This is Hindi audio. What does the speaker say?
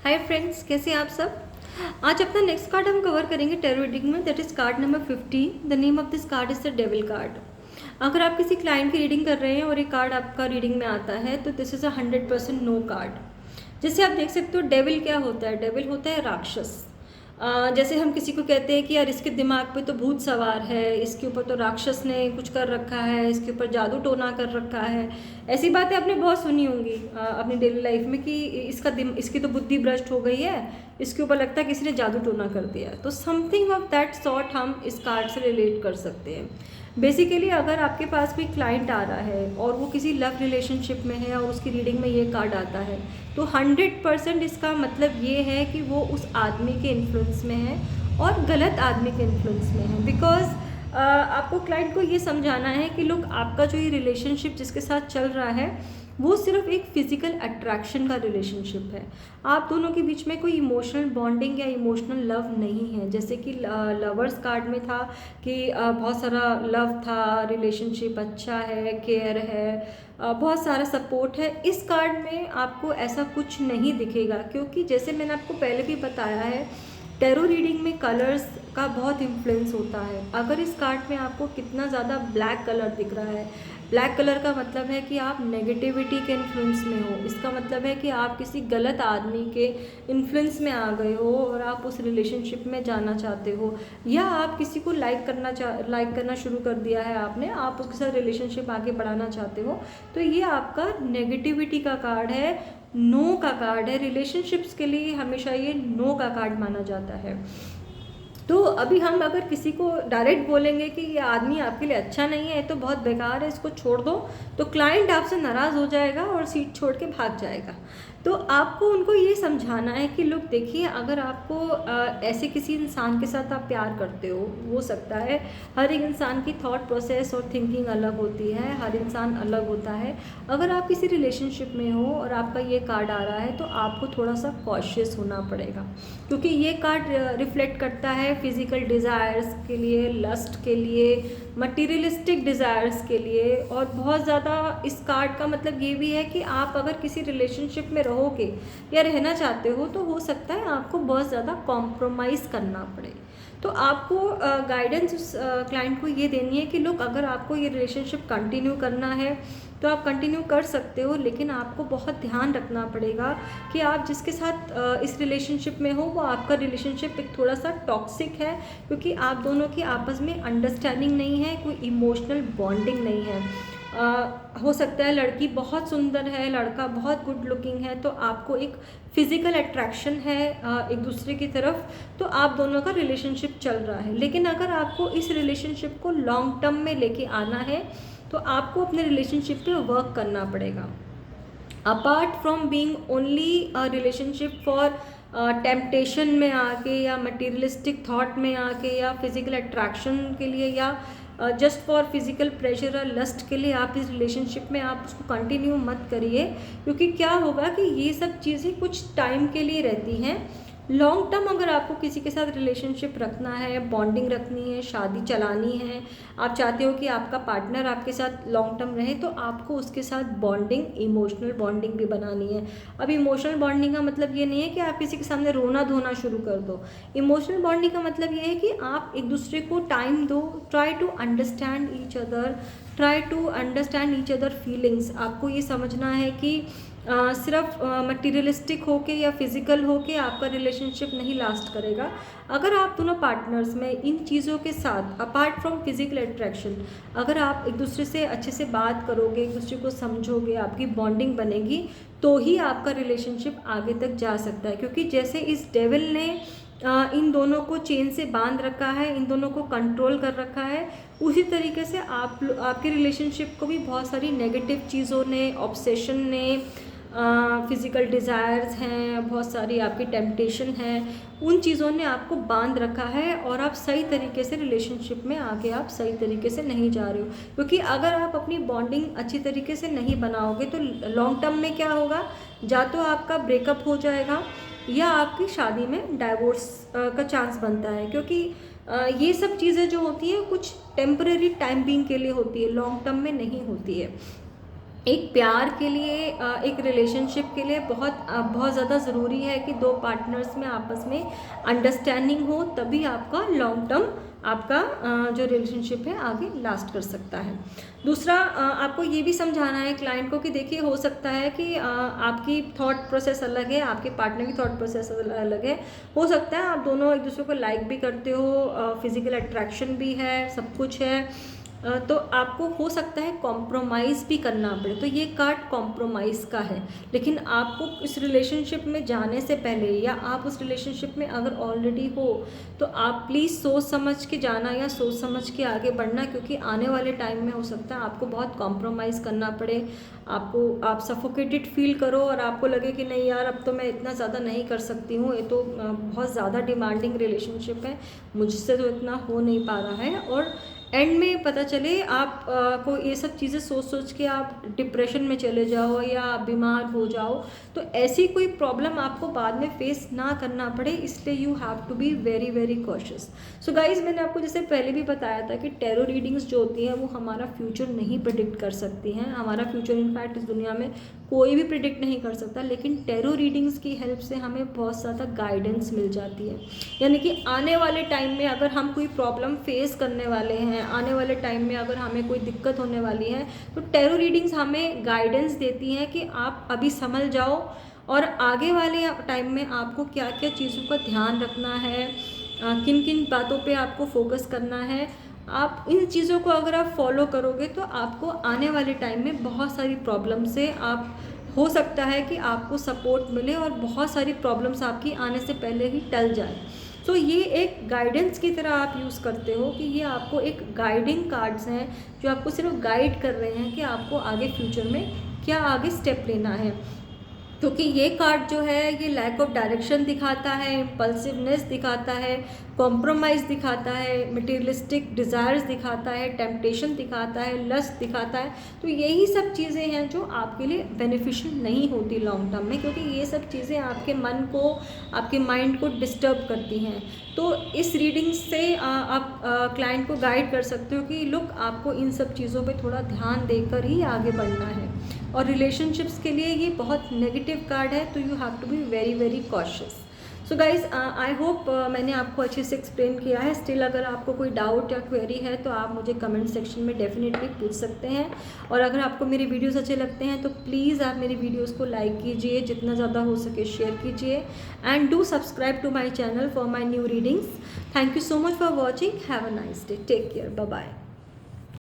हाय फ्रेंड्स, कैसे हैं आप सब। आज अपना नेक्स्ट कार्ड हम कवर करेंगे टैरो रीडिंग में, that is called number 15। The name of this card is the devil card. अगर आप किसी क्लाइंट की रीडिंग कर रहे हैं और ये कार्ड आपका रीडिंग में आता है तो दिस इज़ 100% नो कार्ड। जैसे आप देख सकते हो, डेविल क्या होता है? डेविल होता है राक्षस। जैसे हम किसी को कहते हैं कि यार इसके दिमाग पे तो भूत सवार है, इसके ऊपर तो राक्षस ने कुछ कर रखा है, इसके ऊपर जादू टोना कर रखा है। ऐसी बातें आपने बहुत सुनी होंगी अपनी डेली लाइफ में कि इसकी तो बुद्धि भ्रष्ट हो गई है, इसके ऊपर लगता है किसी ने जादू टोना कर दिया। तो समथिंग ऑफ दैट सॉर्ट हम इस कार्ड से रिलेट कर सकते हैं। बेसिकली अगर आपके पास कोई क्लाइंट आ रहा है और वो किसी लव रिलेशनशिप में है और उसकी रीडिंग में ये कार्ड आता है तो 100% इसका मतलब ये है कि वो उस आदमी के इन्फ्लुएंस में है और गलत आदमी के इन्फ्लुएंस में है। बिकॉज आपको क्लाइंट को ये समझाना है कि लोग आपका जो ये रिलेशनशिप जिसके साथ चल रहा है वो सिर्फ एक फिजिकल अट्रैक्शन का रिलेशनशिप है। आप दोनों के बीच में कोई इमोशनल बॉन्डिंग या इमोशनल लव नहीं है। जैसे कि लवर्स कार्ड में था कि बहुत सारा लव था, रिलेशनशिप अच्छा है, केयर है, बहुत सारा सपोर्ट है। इस कार्ड में आपको ऐसा कुछ नहीं दिखेगा, क्योंकि जैसे मैंने आपको पहले भी बताया है, टैरो रीडिंग में कलर्स का बहुत इन्फ्लुएंस होता है। अगर इस कार्ड में आपको कितना ज़्यादा ब्लैक कलर दिख रहा है, ब्लैक कलर का मतलब है कि आप नेगेटिविटी के इन्फ्लुएंस में हो। इसका मतलब है कि आप किसी गलत आदमी के इन्फ्लुएंस में आ गए हो और आप उस रिलेशनशिप में जाना चाहते हो, या आप किसी को लाइक करना शुरू कर दिया है आपने, आप उसके साथ रिलेशनशिप आगे बढ़ाना चाहते हो। तो ये आपका नेगेटिविटी का कार्ड है, नो का कार्ड है। रिलेशनशिप्स के लिए हमेशा ये नो का कार्ड माना जाता है। तो अभी हम अगर किसी को डायरेक्ट बोलेंगे कि ये आदमी आपके लिए अच्छा नहीं है, ये तो बहुत बेकार है, इसको छोड़ दो, तो क्लाइंट आपसे नाराज़ हो जाएगा और सीट छोड़ के भाग जाएगा। तो आपको उनको ये समझाना है कि लोग देखिए, अगर आपको ऐसे किसी इंसान के साथ आप प्यार करते हो सकता है, हर एक इंसान की थॉट प्रोसेस और थिंकिंग अलग होती है, हर इंसान अलग होता है। अगर आप किसी रिलेशनशिप में हो और आपका ये कार्ड आ रहा है तो आपको थोड़ा सा कॉशियस होना पड़ेगा, क्योंकि ये कार्ड रिफ्लेक्ट करता है फिज़िकल डिज़ायर्स के लिए, लस्ट के लिए, मटीरियलिस्टिक डिज़ायर्स के लिए। और बहुत ज़्यादा इस कार्ड का मतलब ये भी है कि आप अगर किसी रिलेशनशिप में रहोगे या रहना चाहते हो तो हो सकता है आपको बहुत ज़्यादा कॉम्प्रोमाइज़ करना पड़े। तो आपको गाइडेंस उस क्लाइंट को ये देनी है कि लोग, अगर आपको ये रिलेशनशिप कंटिन्यू करना है तो आप कंटिन्यू कर सकते हो, लेकिन आपको बहुत ध्यान रखना पड़ेगा कि आप जिसके साथ इस रिलेशनशिप में हो वो आपका रिलेशनशिप एक थोड़ा सा टॉक्सिक है, क्योंकि आप दोनों की आपस में अंडरस्टैंडिंग नहीं है, कोई इमोशनल बॉन्डिंग नहीं है। हो सकता है लड़की बहुत सुंदर है, लड़का बहुत गुड लुकिंग है, तो आपको एक फिज़िकल अट्रैक्शन है एक दूसरे की तरफ, तो आप दोनों का रिलेशनशिप चल रहा है। लेकिन अगर आपको इस रिलेशनशिप को लॉन्ग टर्म में लेके आना है तो आपको अपने रिलेशनशिप पे वर्क करना पड़ेगा। Apart from being only a relationship for temptation में आके, या मटीरियलिस्टिक थॉट में आके, या फिज़िकल अट्रैक्शन के लिए, या जस्ट फॉर फिज़िकल प्रेशर और लस्ट के लिए आप इस रिलेशनशिप में आप उसको कंटिन्यू मत करिए। क्योंकि क्या होगा कि ये सब चीज़ें कुछ टाइम के लिए रहती हैं। लॉन्ग टर्म अगर आपको किसी के साथ रिलेशनशिप रखना है, बॉन्डिंग रखनी है, शादी चलानी है, आप चाहते हो कि आपका पार्टनर आपके साथ लॉन्ग टर्म रहे, तो आपको उसके साथ बॉन्डिंग, इमोशनल बॉन्डिंग भी बनानी है। अब इमोशनल बॉन्डिंग का मतलब ये नहीं है कि आप किसी के सामने रोना धोना शुरू कर दो। इमोशनल बॉन्डिंग का मतलब ये है कि आप एक दूसरे को टाइम दो, try to understand each other, try to understand each other feelings. आपको ये समझना है कि सिर्फ मटीरियलिस्टिक होके या फिज़िकल होके आपका रिलेशनशिप नहीं लास्ट करेगा। अगर आप दोनों पार्टनर्स में इन चीज़ों के साथ, अपार्ट फ्रॉम फिज़िकल अट्रैक्शन, अगर आप एक दूसरे से अच्छे से बात करोगे, एक दूसरे को समझोगे, आपकी बॉन्डिंग बनेगी, तो ही आपका रिलेशनशिप आगे तक जा सकता है। क्योंकि जैसे इस डेविल ने इन दोनों को चेन से बांध रखा है, इन दोनों को कंट्रोल कर रखा है, उसी तरीके से आपके रिलेशनशिप को भी बहुत सारी नेगेटिव चीज़ों ने, ऑब्सेशन ने, फिज़िकल डिज़ायर्स हैं, बहुत सारी आपकी टेम्पटेशन है, उन चीज़ों ने आपको बांध रखा है और आप सही तरीके से रिलेशनशिप में आगे आप सही तरीके से नहीं जा रहे हो। क्योंकि अगर आप अपनी बॉन्डिंग अच्छी तरीके से नहीं बनाओगे तो लॉन्ग टर्म में क्या होगा, या तो आपका ब्रेकअप हो जाएगा या आपकी शादी में डाइवोर्स का चांस बनता है। क्योंकि ये सब चीज़ें जो होती हैं कुछ टेम्परेरी टाइम बीइंग के लिए होती है, लॉन्ग टर्म में नहीं होती है। एक प्यार के लिए एक रिलेशनशिप के लिए बहुत ज़्यादा ज़रूरी है कि दो पार्टनर्स में आपस में अंडरस्टैंडिंग हो, तभी आपका लॉन्ग टर्म आपका जो रिलेशनशिप है आगे लास्ट कर सकता है। दूसरा, आपको ये भी समझाना है क्लाइंट को कि देखिए, हो सकता है कि आपकी थॉट प्रोसेस अलग है, आपके पार्टनर की थॉट प्रोसेस अलग है। हो सकता है आप दोनों एक दूसरे को लाइक भी करते हो, फिजिकल अट्रैक्शन भी है, सब कुछ है, तो आपको हो सकता है कॉम्प्रोमाइज़ भी करना पड़े। तो ये कार्ड कॉम्प्रोमाइज़ का है, लेकिन आपको इस रिलेशनशिप में जाने से पहले या आप उस रिलेशनशिप में अगर ऑलरेडी हो तो आप प्लीज़ सोच समझ के जाना या सोच समझ के आगे बढ़ना, क्योंकि आने वाले टाइम में हो सकता है आपको बहुत कॉम्प्रोमाइज़ करना पड़े, आप सफोकेटेड फील करो और आपको लगे कि नहीं यार, अब तो मैं इतना ज़्यादा नहीं कर सकती हूँ, ये तो बहुत ज़्यादा डिमांडिंग रिलेशनशिप है, मुझसे तो इतना हो नहीं पा रहा है। और एंड में पता चले आप को ये सब चीज़ें सोच सोच के आप डिप्रेशन में चले जाओ या आप बीमार हो जाओ, तो ऐसी कोई प्रॉब्लम आपको बाद में फेस ना करना पड़े, इसलिए you have to be very very cautious. So guys, मैंने आपको जैसे पहले भी बताया था कि टैरो रीडिंग्स जो होती हैं वो हमारा फ्यूचर नहीं प्रिडिक्ट कर सकती हैं। हमारा फ्यूचर इनफैक्ट इस दुनिया में कोई भी प्रिडिक्ट नहीं कर सकता, लेकिन टैरो रीडिंग्स की हेल्प से हमें बहुत ज़्यादा गाइडेंस मिल जाती है। यानी कि आने वाले टाइम में अगर हम कोई प्रॉब्लम फेस करने वाले हैं, आने वाले टाइम में अगर हमें कोई दिक्कत होने वाली है, तो टैरो रीडिंग्स हमें गाइडेंस देती हैं कि आप अभी संभल जाओ और आगे वाले टाइम में आपको क्या क्या चीज़ों का ध्यान रखना है, किन किन बातों पे आपको फोकस करना है। आप इन चीज़ों को अगर आप फॉलो करोगे तो आपको आने वाले टाइम में बहुत सारी प्रॉब्लम से आप हो सकता है कि आपको सपोर्ट मिले और बहुत सारी प्रॉब्लम्स आपकी आने से पहले ही टल जाए। तो ये एक गाइडेंस की तरह आप यूज़ करते हो कि ये आपको एक गाइडिंग कार्ड्स हैं जो आपको सिर्फ गाइड कर रहे हैं कि आपको आगे फ्यूचर में क्या आगे स्टेप लेना है। क्योंकि ये कार्ड जो है ये लैक ऑफ डायरेक्शन दिखाता है, इम्पल्सिवनेस दिखाता है, कॉम्प्रोमाइज़ दिखाता है, मटेरियलिस्टिक डिज़ायर्स दिखाता है, टेम्पटेशन दिखाता है, लस्ट दिखाता है। तो यही सब चीज़ें हैं जो आपके लिए बेनिफिशियल नहीं होती लॉन्ग टर्म में, क्योंकि ये सब चीज़ें आपके मन को, आपके माइंड को डिस्टर्ब करती हैं। तो इस रीडिंग से आप क्लाइंट को गाइड कर सकते हो कि लुक, आपको इन सब चीज़ों पे थोड़ा ध्यान देकर ही आगे बढ़ना है। और रिलेशनशिप्स के लिए ये बहुत नेगेटिव कार्ड है, तो you have to be very very cautious. So guys, I hope मैंने आपको अच्छे से एक्सप्लेन किया है। स्टिल अगर आपको कोई डाउट या क्वेरी है तो आप मुझे कमेंट सेक्शन में डेफिनेटली पूछ सकते हैं। और अगर आपको मेरे वीडियोस अच्छे लगते हैं तो प्लीज़ आप मेरी वीडियोस को लाइक कीजिए, जितना ज़्यादा हो सके शेयर कीजिए, and do subscribe to my channel for my new readings. Thank you so much for watching. Have a nice day. Take care. Bye bye.